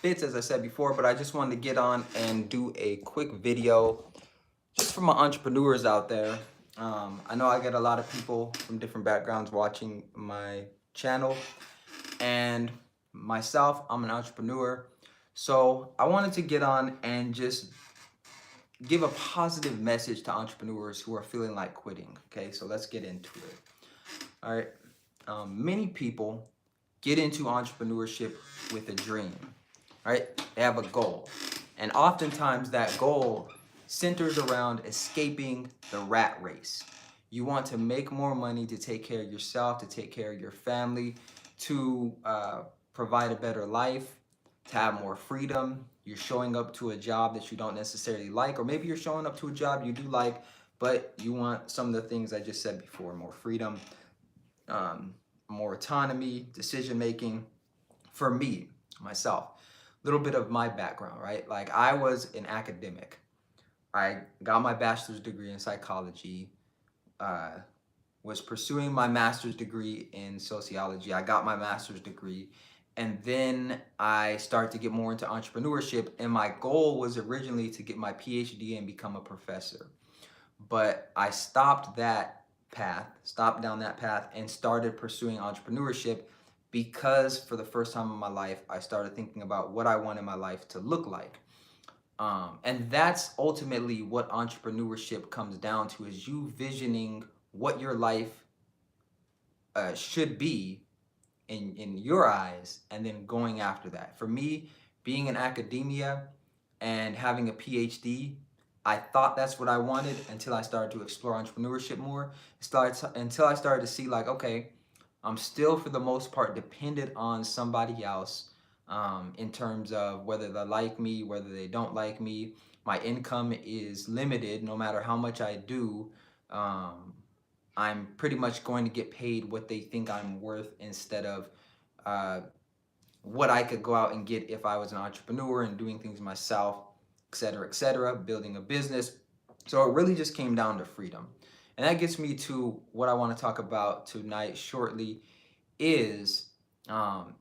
Fitz, as I said before, but I just wanted to get on and do a quick video just for my entrepreneurs out there. I know I get a lot of people from different backgrounds watching my channel, and myself, I'm an entrepreneur. So I wanted to get on and just give a positive message to entrepreneurs who are feeling like quitting. Okay, so let's get into it. All right. Many people get into entrepreneurship with a dream, right? They have a goal. And oftentimes that goal centers around escaping the rat race. You want to make more money to take care of yourself, to take care of your family, to provide a better life, to have more freedom. You're showing up to a job that you don't necessarily like, or maybe you're showing up to a job you do like, but you want some of the things I just said before: more freedom, um, more autonomy, decision making. For me, myself, a little bit of my background, right? Like, I was an academic. I got my bachelor's degree in psychology, uh, was pursuing my master's degree in sociology. I got my master's degree, and then I started to get more into entrepreneurship. And my goal was originally to get my PhD and become a professor. But I stopped down that path, and started pursuing entrepreneurship because for the first time in my life, I started thinking about what I wanted my life to look like. And that's ultimately what entrepreneurship comes down to, is you visioning what your life should be in your eyes, and then going after that. For me, being in academia and having a PhD, I thought that's what I wanted until I started to explore entrepreneurship more. Until I started to see, like, okay, I'm still for the most part dependent on somebody else, in terms of whether they like me, whether they don't like me. My income is limited. No matter how much I do, um, I'm pretty much going to get paid what they think I'm worth, instead of uh, what I could go out and get if I was an entrepreneur and doing things myself, et cetera, building a business. So it really just came down to freedom. And that gets me to what I want to talk about tonight shortly is, um,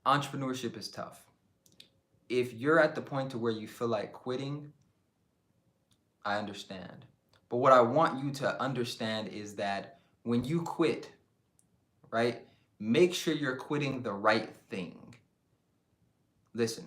entrepreneurship is tough. If you're at the point to where you feel like quitting, I understand. But what I want you to understand is that when you quit, right, make sure you're quitting the right thing. Listen,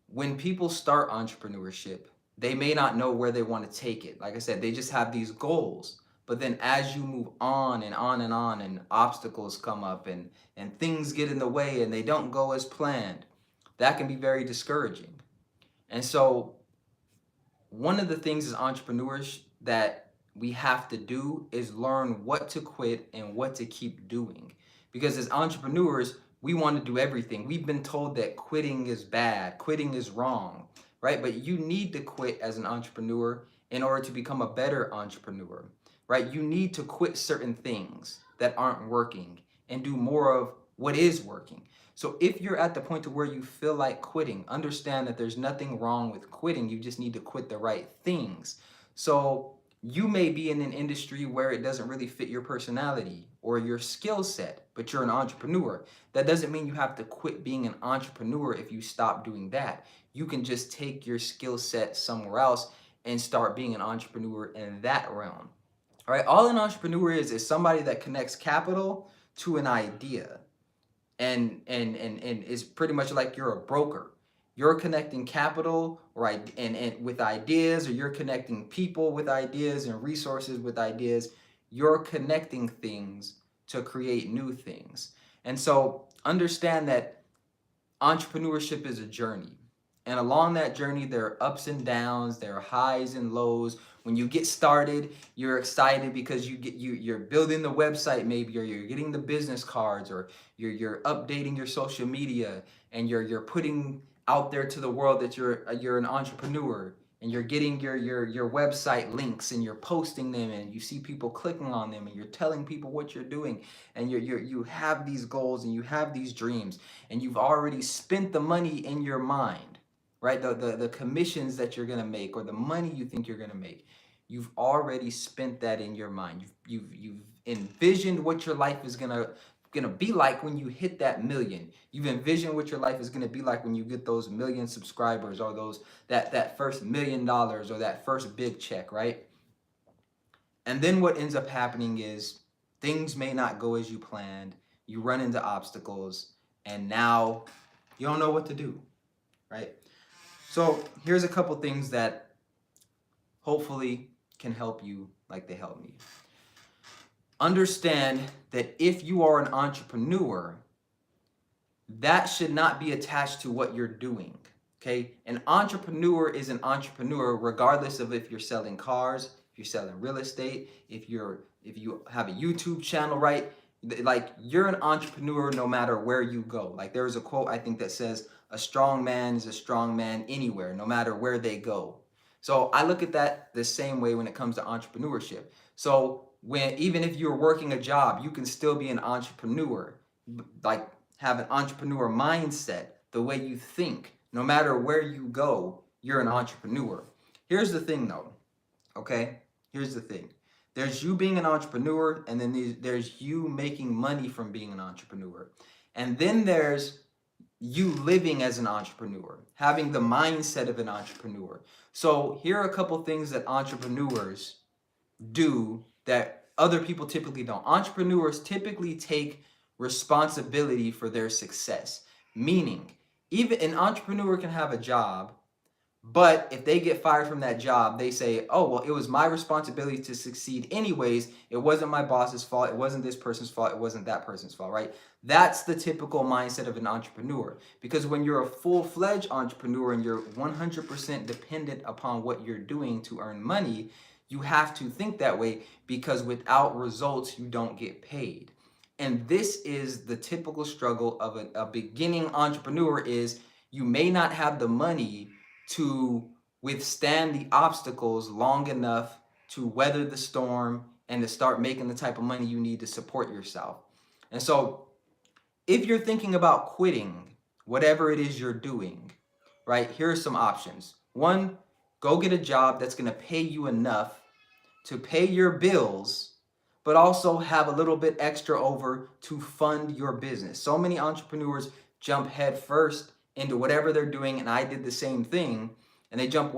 when people start entrepreneurship, they may not know where they want to take it. Like I said, they just have these goals. But then as you move on and on and on, and obstacles come up, and things get in the way and they don't go as planned, that can be very discouraging. And so one of the things as entrepreneurs that we have to do is learn what to quit and what to keep doing. Because as entrepreneurs, we want to do everything. We've been told that quitting is bad, quitting is wrong, right? But you need to quit as an entrepreneur in order to become a better entrepreneur, right? You need to quit certain things that aren't working and do more of what is working. So if you're at the point to where you feel like quitting, understand that there's nothing wrong with quitting. You just need to quit the right things. So you may be in an industry where it doesn't really fit your personality or your skill set, but you're an entrepreneur. That doesn't mean you have to quit being an entrepreneur if you stop doing that. You can just take your skill set somewhere else and start being an entrepreneur in that realm. All right, all an entrepreneur is somebody that connects capital to an idea. And it's pretty much like you're a broker. You're connecting capital, right, and with ideas, or you're connecting people with ideas and resources with ideas. You're connecting things to create new things. And so understand that entrepreneurship is a journey. And along that journey, there are ups and downs, there are highs and lows. When you get started, you're excited because you're building the website, maybe, or you're getting the business cards, or you're updating your social media, and you're putting out there to the world that you're an entrepreneur, and you're getting your website links, and you're posting them, and you see people clicking on them, and you're telling people what you're doing, and you have these goals and you have these dreams, and you've already spent the money in your mind, right? The commissions that you're gonna make, or the money you think you're gonna make, you've already spent that in your mind. You've envisioned what your life is gonna going to be like when you hit that million. You've envisioned what your life is going to be like when you get those million subscribers, or that first $1 million, or that first big check, right? And then what ends up happening is things may not go as you planned. You run into obstacles, and now you don't know what to do, right? So here's a couple things that hopefully can help you like they help me. Understand that if you are an entrepreneur, that should not be attached to what you're doing. Okay? An entrepreneur is an entrepreneur regardless of if you're selling cars, if you're selling real estate, if you have a YouTube channel, right? Like, you're an entrepreneur no matter where you go. Like, there is a quote I think that says, a strong man is a strong man anywhere, no matter where they go. So I look at that the same way when it comes to entrepreneurship. So even if you're working a job, you can still be an entrepreneur. Like, have an entrepreneur mindset, the way you think. No matter where you go, you're an entrepreneur. Here's the thing though, okay? Here's the thing. There's you being an entrepreneur, and then there's you making money from being an entrepreneur. And then there's you living as an entrepreneur, having the mindset of an entrepreneur. So here are a couple things that entrepreneurs do that other people typically don't. Entrepreneurs typically take responsibility for their success. Meaning, even an entrepreneur can have a job, but if they get fired from that job, they say, oh, well, it was my responsibility to succeed anyways. It wasn't my boss's fault. It wasn't this person's fault. It wasn't that person's fault, right? That's the typical mindset of an entrepreneur. Because when you're a full-fledged entrepreneur and you're 100% dependent upon what you're doing to earn money, you have to think that way, because without results, you don't get paid. And this is the typical struggle of a beginning entrepreneur. Is you may not have the money to withstand the obstacles long enough to weather the storm and to start making the type of money you need to support yourself. And so if you're thinking about quitting whatever it is you're doing, right, here are some options. One, go get a job that's going to pay you enough to pay your bills, but also have a little bit extra over to fund your business. So many entrepreneurs jump head first into whatever they're doing, and I did the same thing. And they jump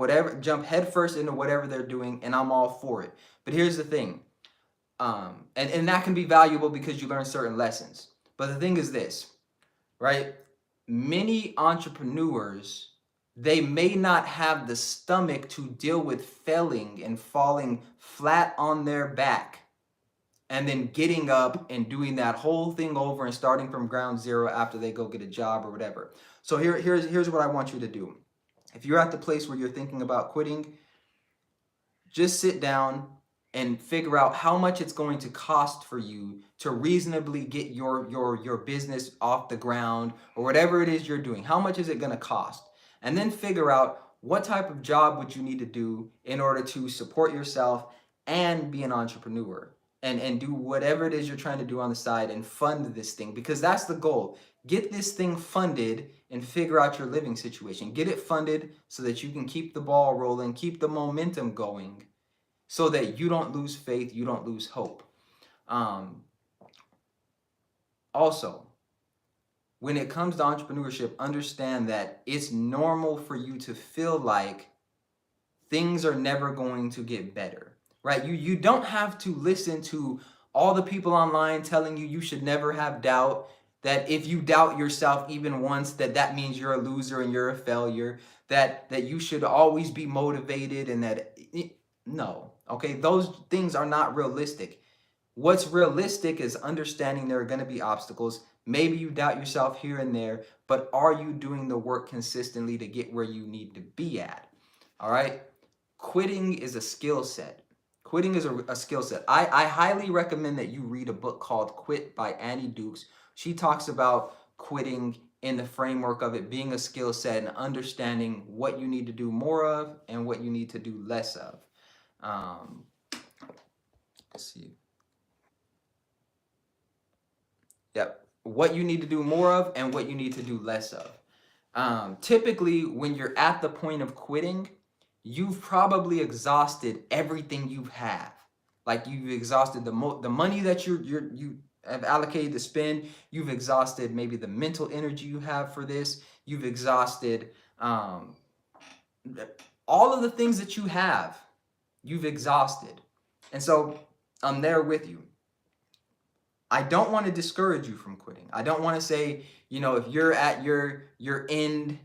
head first into whatever they're doing, and I'm all for it. But here's the thing, and that can be valuable because you learn certain lessons. But the thing is this, right? Many entrepreneurs, they may not have the stomach to deal with failing and falling flat on their back, and then getting up and doing that whole thing over and starting from ground zero after they go get a job or whatever. So here's what I want you to do. If you're at the place where you're thinking about quitting, just sit down and figure out how much it's going to cost for you to reasonably get your business off the ground, or whatever it is you're doing. How much is it going to cost? And then figure out what type of job would you need to do in order to support yourself and be an entrepreneur. And do whatever it is you're trying to do on the side and fund this thing, because that's the goal. Get this thing funded and figure out your living situation. Get it funded so that you can keep the ball rolling, keep the momentum going, so that you don't lose faith, you don't lose hope. Also, when it comes to entrepreneurship, understand that it's normal for you to feel like things are never going to get better. Right? You don't have to listen to all the people online telling you should never have doubt, that if you doubt yourself even once, that means you're a loser and you're a failure, that you should always be motivated, and no, okay? Those things are not realistic. What's realistic is understanding there are going to be obstacles. Maybe you doubt yourself here and there, but are you doing the work consistently to get where you need to be at? All right? Quitting is a skill set. Quitting is a skill set. I highly recommend that you read a book called Quit by Annie Dukes. She talks about quitting in the framework of it being a skill set and understanding what you need to do more of and what you need to do less of. Let's see. Yep. What you need to do more of and what you need to do less of. Typically, when you're at the point of quitting, you've probably exhausted everything you have. Like, you've exhausted the money that you have allocated to spend. You've exhausted maybe the mental energy you have for this. You've exhausted um, all of the things that you have. You've exhausted. And so I'm there with you. I don't want to discourage you from quitting. I don't want to say, if you're at your end,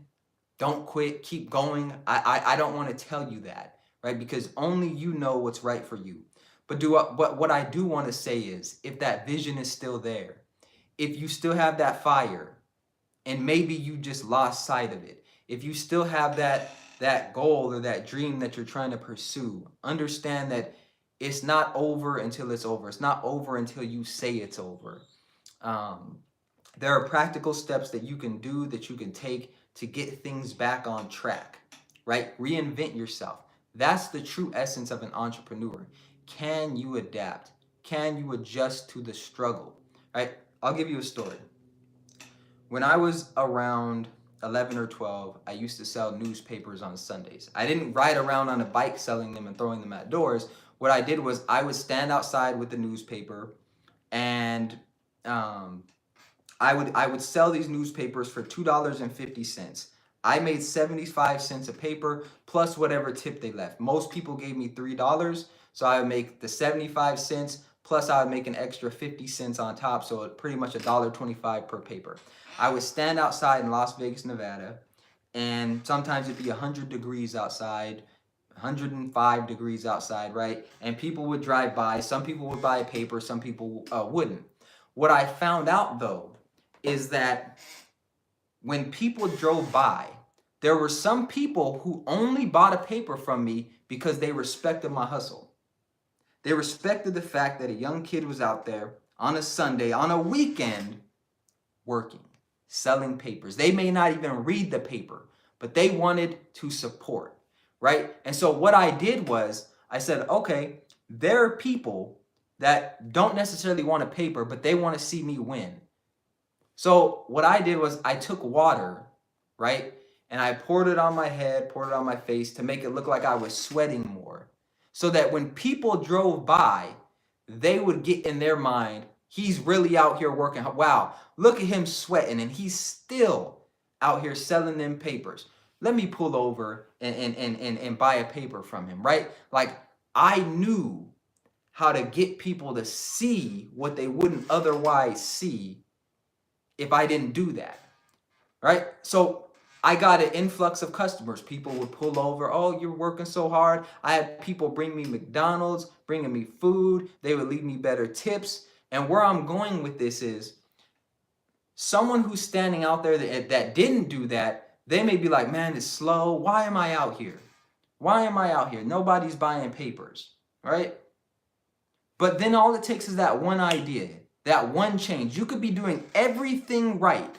don't quit, keep going. I don't want to tell you that, right? Because only you know what's right for you. But what I do want to say is, if that vision is still there, if you still have that fire, and maybe you just lost sight of it, if you still have that goal or that dream that you're trying to pursue, understand that it's not over until it's over. It's not over until you say it's over. There are practical steps that you can do, that you can take to get things back on track, right? Reinvent yourself. That's the true essence of an entrepreneur. Can you adapt? Can you adjust to the struggle, right? I'll give you a story. When I was around 11 or 12, I used to sell newspapers on Sundays. I didn't ride around on a bike selling them and throwing them at doors. What I did was I would stand outside with the newspaper, and I would sell these newspapers for $2.50. I made 75 cents a paper plus whatever tip they left. Most people gave me $3, so I would make the 75 cents plus I would make an extra 50 cents on top, so pretty much $1.25 per paper. I would stand outside in Las Vegas, Nevada, and sometimes it'd be 100 degrees outside, 105 degrees outside, right? And people would drive by. Some people would buy a paper, some people wouldn't. What I found out, though, is that when people drove by, there were some people who only bought a paper from me because they respected my hustle. They respected the fact that a young kid was out there on a Sunday, on a weekend, working, selling papers. They may not even read the paper, but they wanted to support, right? And so what I did was I said, okay, there are people that don't necessarily want a paper, but they want to see me win. So what I did was I took water, right? And I poured it on my head, poured it on my face to make it look like I was sweating more. So that when people drove by, they would get in their mind, he's really out here working. Wow, look at him sweating, and he's still out here selling them papers. Let me pull over and buy a paper from him, right? Like, I knew how to get people to see what they wouldn't otherwise see if I didn't do that, right? So I got an influx of customers. People would pull over. Oh, you're working so hard. I had people bring me McDonald's, bringing me food. They would leave me better tips. And where I'm going with this is, someone who's standing out there that didn't do that, they may be like, man, it's slow. Why am I out here? Why am I out here? Nobody's buying papers, right? But then all it takes is that one idea, that one change. You could be doing everything right,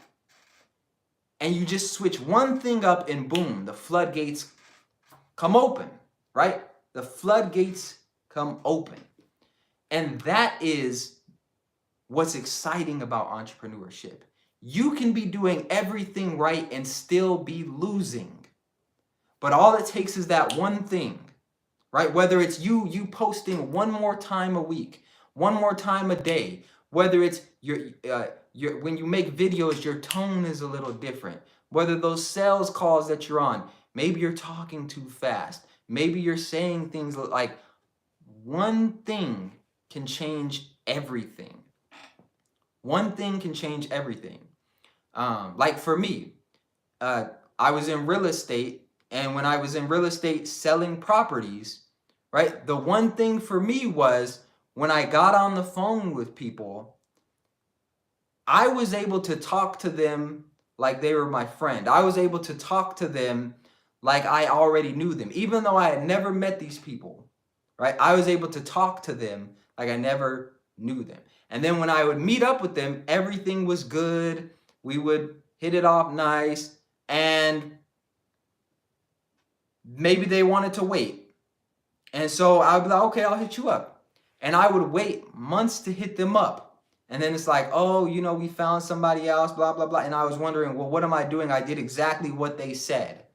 and you just switch one thing up, and boom, the floodgates come open, right? The floodgates come open. And that is what's exciting about entrepreneurship. You can be doing everything right and still be losing. But all it takes is that one thing, right? Whether it's you posting one more time a week, one more time a day, whether it's when you make videos, your tone is a little different. Whether those sales calls that you're on, maybe you're talking too fast. Maybe you're saying things like, one thing can change everything. One thing can change everything. Like for me, I was in real estate, and when I was in real estate selling properties, right? The one thing for me was, when I got on the phone with people, I was able to talk to them like they were my friend. I was able to talk to them like I already knew them, even though I had never met these people, right? I was able to talk to them like I never knew them. And then when I would meet up with them, everything was good. We would hit it off nice, and maybe they wanted to wait. And so I would be like, okay, I'll hit you up. And I would wait months to hit them up. And then it's like, oh, we found somebody else, blah, blah, blah. And I was wondering, well, what am I doing? I did exactly what they said,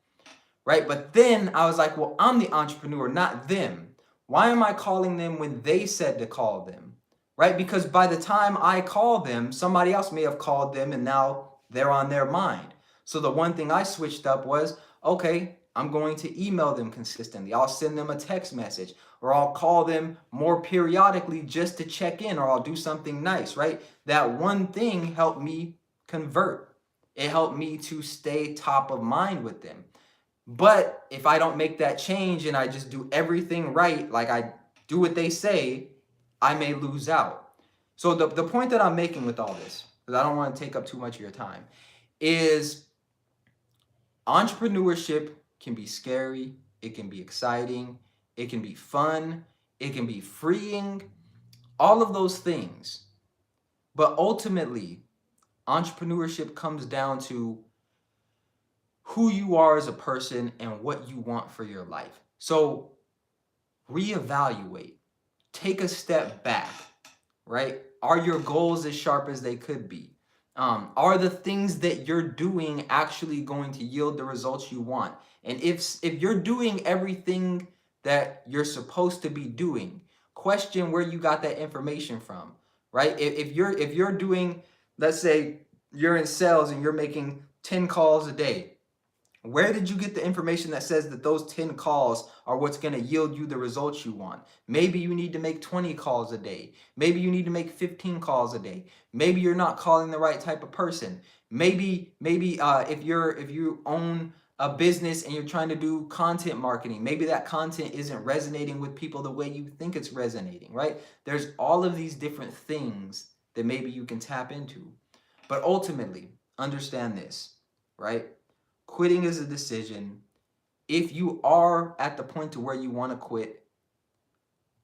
right? But then I was like, well, I'm the entrepreneur, not them. Why am I calling them when they said to call them? right? Because by the time I call them, somebody else may have called them and now they're on their mind. So the one thing I switched up was, okay, I'm going to email them consistently. I'll send them a text message, or I'll call them more periodically just to check in, or I'll do something nice, right? That one thing helped me convert. It helped me to stay top of mind with them. But if I don't make that change and I just do everything right, like I do what they say, I may lose out. So the point that I'm making with all this, because I don't want to take up too much of your time, is entrepreneurship can be scary, it can be exciting, it can be fun, it can be freeing, all of those things. But ultimately, entrepreneurship comes down to who you are as a person and what you want for your life. So reevaluate, take a step back, right? Are your goals as sharp as they could be? Are the things that you're doing actually going to yield the results you want? And if you're doing everything that you're supposed to be doing, question where you got that information from, right? If you're doing, let's say you're in sales and you're making 10 calls a day, where did you get the information that says that those 10 calls are what's going to yield you the results you want? Maybe you need to make 20 calls a day. Maybe you need to make 15 calls a day. Maybe you're not calling the right type of person. Maybe if you own a business and you're trying to do content marketing, maybe that content isn't resonating with people the way you think it's resonating, right? There's all of these different things that maybe you can tap into. But ultimately, understand this, right? Quitting is a decision. If you are at the point to where you want to quit,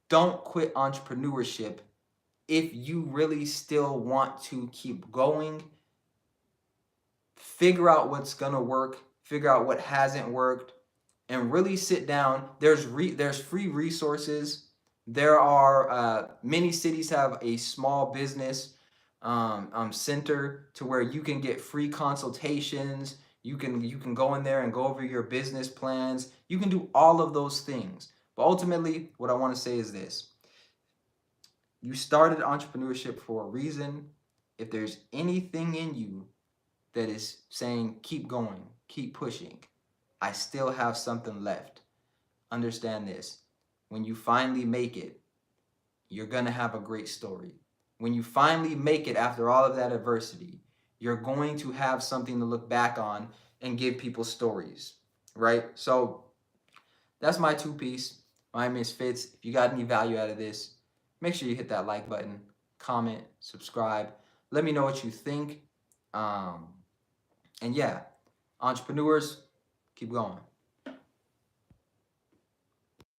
don't quit entrepreneurship. If you really still want to keep going, figure out what's going to work, figure out what hasn't worked, and really sit down. There's free resources. There are many cities have a small business center to where you can get free consultations. You can go in there and go over your business plans. You can do all of those things. But ultimately, what I want to say is this: you started entrepreneurship for a reason. If there's anything in you that is saying keep going, keep pushing, I still have something left. Understand this. When you finally make it, you're going to have a great story. When you finally make it after all of that adversity, you're going to have something to look back on and give people stories, right? So that's my two piece. My name is Fitz. If you got any value out of this, make sure you hit that like button, comment, subscribe. Let me know what you think. And yeah, entrepreneurs, keep going.